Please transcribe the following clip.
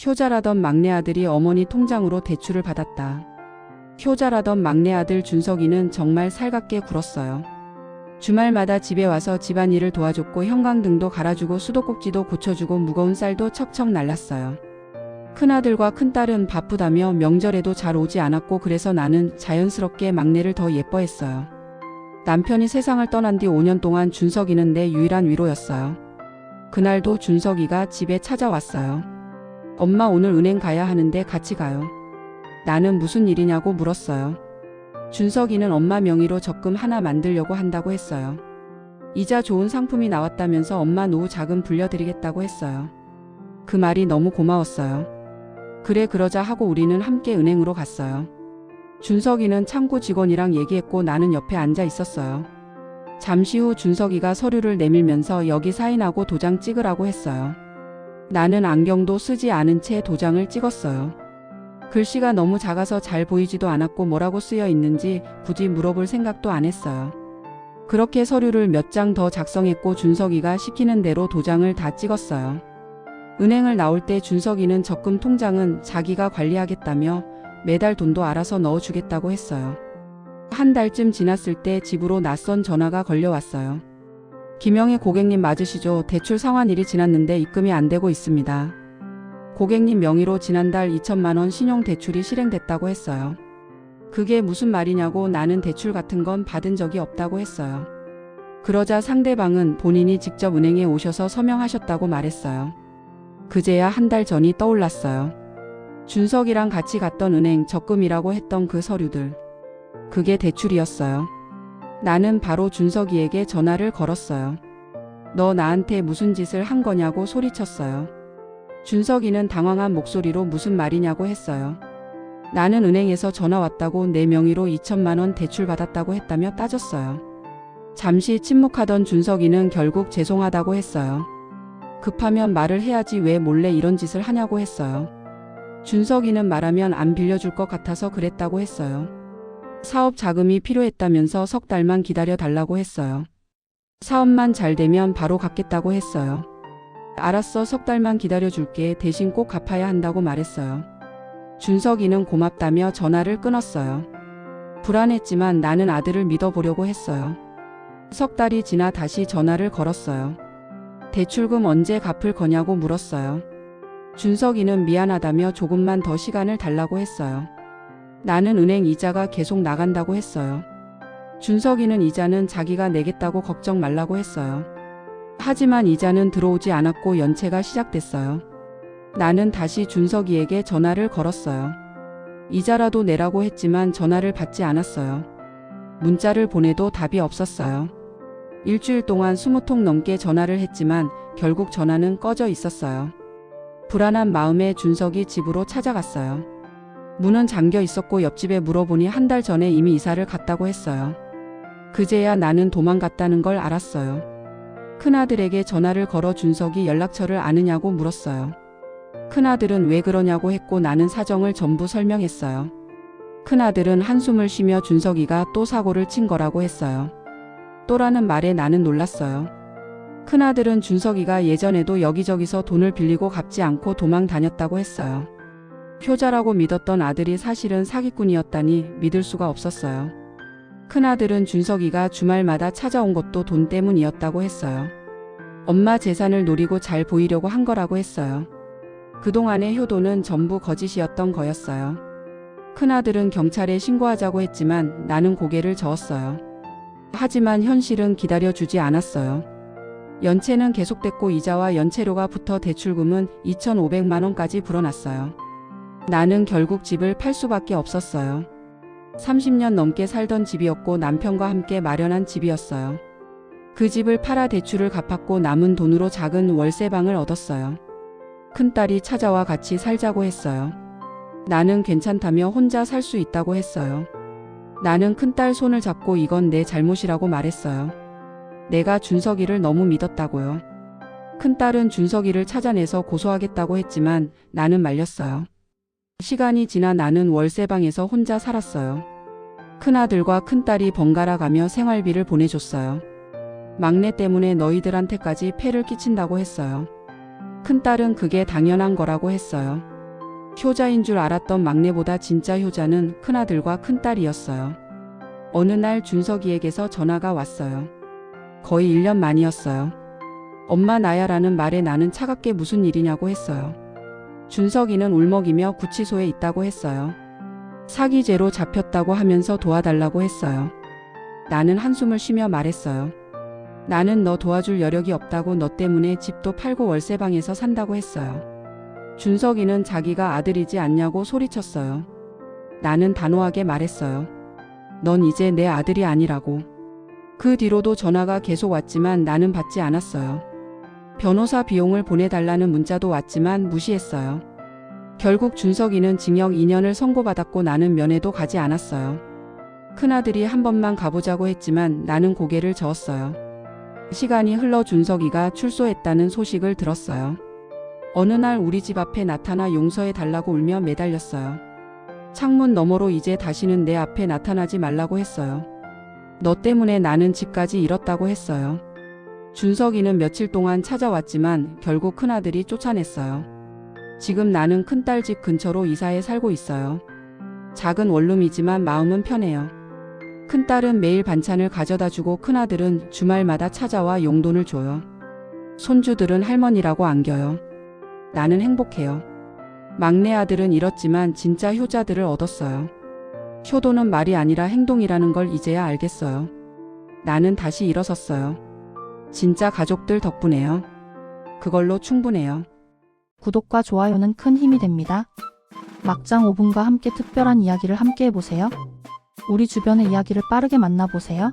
효자라던 막내 아들이 어머니 통장으로 대출을 받았다. 효자라던 막내 아들 준석이는 정말 살갑게 굴었어요. 주말마다 집에 와서 집안일을 도와줬고 형광등도 갈아주고 수도꼭지도 고쳐주고 무거운 쌀도 척척 날랐어요. 큰아들과 큰딸은 바쁘다며 명절에도 잘 오지 않았고 그래서 나는 자연스럽게 막내를 더 예뻐했어요. 남편이 세상을 떠난 뒤 5년 동안 준석이는 내 유일한 위로였어요. 그날도 준석이가 집에 찾아왔어요. 엄마 오늘 은행 가야 하는데 같이 가요. 나는 무슨 일이냐고 물었어요. 준석이는 엄마 명의로 적금 하나 만들려고 한다고 했어요. 이자 좋은 상품이 나왔다면서 엄마 노후 자금 불려드리겠다고 했어요. 그 말이 너무 고마웠어요. 그래 그러자 하고 우리는 함께 은행으로 갔어요. 준석이는 창구 직원이랑 얘기했고 나는 옆에 앉아 있었어요. 잠시 후 준석이가 서류를 내밀면서 여기 사인하고 도장 찍으라고 했어요. 나는 안경도 쓰지 않은 채 도장을 찍었어요. 글씨가 너무 작아서 잘 보이지도 않았고 뭐라고 쓰여 있는지 굳이 물어볼 생각도 안 했어요. 그렇게 서류를 몇 장 더 작성했고 준석이가 시키는 대로 도장을 다 찍었어요. 은행을 나올 때 준석이는 적금 통장은 자기가 관리하겠다며 매달 돈도 알아서 넣어주겠다고 했어요. 한 달쯤 지났을 때 집으로 낯선 전화가 걸려왔어요. 김영애 고객님 맞으시죠? 대출 상환일이 지났는데 입금이 안 되고 있습니다. 고객님 명의로 지난달 2천만 원 신용대출이 실행됐다고 했어요. 그게 무슨 말이냐고 나는 대출 같은 건 받은 적이 없다고 했어요. 그러자 상대방은 본인이 직접 은행에 오셔서 서명하셨다고 말했어요. 그제야 한 달 전이 떠올랐어요. 준석이랑 같이 갔던 은행 적금이라고 했던 그 서류들. 그게 대출이었어요. 나는 바로 준석이에게 전화를 걸었어요. 너 나한테 무슨 짓을 한 거냐고 소리쳤어요. 준석이는 당황한 목소리로 무슨 말이냐고 했어요. 나는 은행에서 전화 왔다고 내 명의로 2천만 원 대출 받았다고 했다며 따졌어요. 잠시 침묵하던 준석이는 결국 죄송하다고 했어요. 급하면 말을 해야지 왜 몰래 이런 짓을 하냐고 했어요. 준석이는 말하면 안 빌려줄 것 같아서 그랬다고 했어요. 사업 자금이 필요했다면서 석 달만 기다려 달라고 했어요. 사업만 잘 되면 바로 갚겠다고 했어요. 알았어, 석 달만 기다려줄게. 대신 꼭 갚아야 한다고 말했어요. 준석이는 고맙다며 전화를 끊었어요. 불안했지만 나는 아들을 믿어보려고 했어요. 석 달이 지나 다시 전화를 걸었어요. 대출금 언제 갚을 거냐고 물었어요. 준석이는 미안하다며 조금만 더 시간을 달라고 했어요. 나는 은행 이자가 계속 나간다고 했어요. 준석이는 이자는 자기가 내겠다고 걱정 말라고 했어요. 하지만 이자는 들어오지 않았고 연체가 시작됐어요. 나는 다시 준석이에게 전화를 걸었어요. 이자라도 내라고 했지만 전화를 받지 않았어요. 문자를 보내도 답이 없었어요. 일주일 동안 20통 넘게 전화를 했지만 결국 전화는 꺼져 있었어요. 불안한 마음에 준석이 집으로 찾아갔어요. 문은 잠겨 있었고 옆집에 물어보니 한 달 전에 이미 이사를 갔다고 했어요. 그제야 나는 도망갔다는 걸 알았어요. 큰아들에게 전화를 걸어 준석이 연락처를 아느냐고 물었어요. 큰아들은 왜 그러냐고 했고 나는 사정을 전부 설명했어요. 큰아들은 한숨을 쉬며 준석이가 또 사고를 친 거라고 했어요. 또라는 말에 나는 놀랐어요. 큰아들은 준석이가 예전에도 여기저기서 돈을 빌리고 갚지 않고 도망 다녔다고 했어요. 효자라고 믿었던 아들이 사실은 사기꾼이었다니 믿을 수가 없었어요. 큰아들은 준석이가 주말마다 찾아온 것도 돈 때문이었다고 했어요. 엄마 재산을 노리고 잘 보이려고 한 거라고 했어요. 그동안의 효도는 전부 거짓이었던 거였어요. 큰아들은 경찰에 신고하자고 했지만 나는 고개를 저었어요. 하지만 현실은 기다려주지 않았어요. 연체는 계속됐고 이자와 연체료가 붙어 대출금은 2,500만 원까지 불어났어요. 나는 결국 집을 팔 수밖에 없었어요. 30년 넘게 살던 집이었고 남편과 함께 마련한 집이었어요. 그 집을 팔아 대출을 갚았고 남은 돈으로 작은 월세방을 얻었어요. 큰딸이 찾아와 같이 살자고 했어요. 나는 괜찮다며 혼자 살 수 있다고 했어요. 나는 큰딸 손을 잡고 이건 내 잘못이라고 말했어요. 내가 준석이를 너무 믿었다고요. 큰딸은 준석이를 찾아내서 고소하겠다고 했지만 나는 말렸어요. 시간이 지나 나는 월세방에서 혼자 살았어요. 큰아들과 큰딸이 번갈아 가며 생활비를 보내줬어요. 막내 때문에 너희들한테까지 폐를 끼친다고 했어요. 큰딸은 그게 당연한 거라고 했어요. 효자인 줄 알았던 막내보다 진짜 효자는 큰아들과 큰딸이었어요. 어느 날 준석이에게서 전화가 왔어요. 거의 1년 만이었어요. 엄마 나야라는 말에 나는 차갑게 무슨 일이냐고 했어요. 준석이는 울먹이며 구치소에 있다고 했어요. 사기죄로 잡혔다고 하면서 도와달라고 했어요. 나는 한숨을 쉬며 말했어요. 나는 너 도와줄 여력이 없다고, 너 때문에 집도 팔고 월세방에서 산다고 했어요. 준석이는 자기가 아들이지 않냐고 소리쳤어요. 나는 단호하게 말했어요. 넌 이제 내 아들이 아니라고. 그 뒤로도 전화가 계속 왔지만 나는 받지 않았어요. 변호사 비용을 보내달라는 문자도 왔지만 무시했어요. 결국 준석이는 징역 2년을 선고받았고 나는 면회도 가지 않았어요. 큰아들이 한 번만 가보자고 했지만 나는 고개를 저었어요. 시간이 흘러 준석이가 출소했다는 소식을 들었어요. 어느 날 우리 집 앞에 나타나 용서해 달라고 울며 매달렸어요. 창문 너머로 이제 다시는 내 앞에 나타나지 말라고 했어요. 너 때문에 나는 집까지 잃었다고 했어요. 준석이는 며칠 동안 찾아왔지만 결국 큰아들이 쫓아냈어요. 지금 나는 큰딸 집 근처로 이사해 살고 있어요. 작은 원룸이지만 마음은 편해요. 큰딸은 매일 반찬을 가져다 주고 큰아들은 주말마다 찾아와 용돈을 줘요. 손주들은 할머니라고 안겨요. 나는 행복해요. 막내 아들은 잃었지만 진짜 효자들을 얻었어요. 효도는 말이 아니라 행동이라는 걸 이제야 알겠어요. 나는 다시 일어섰어요. 진짜 가족들 덕분에요. 그걸로 충분해요. 구독과 좋아요는 큰 힘이 됩니다. 막장 5분과 함께 특별한 이야기를 함께 해보세요. 우리 주변의 이야기를 빠르게 만나보세요.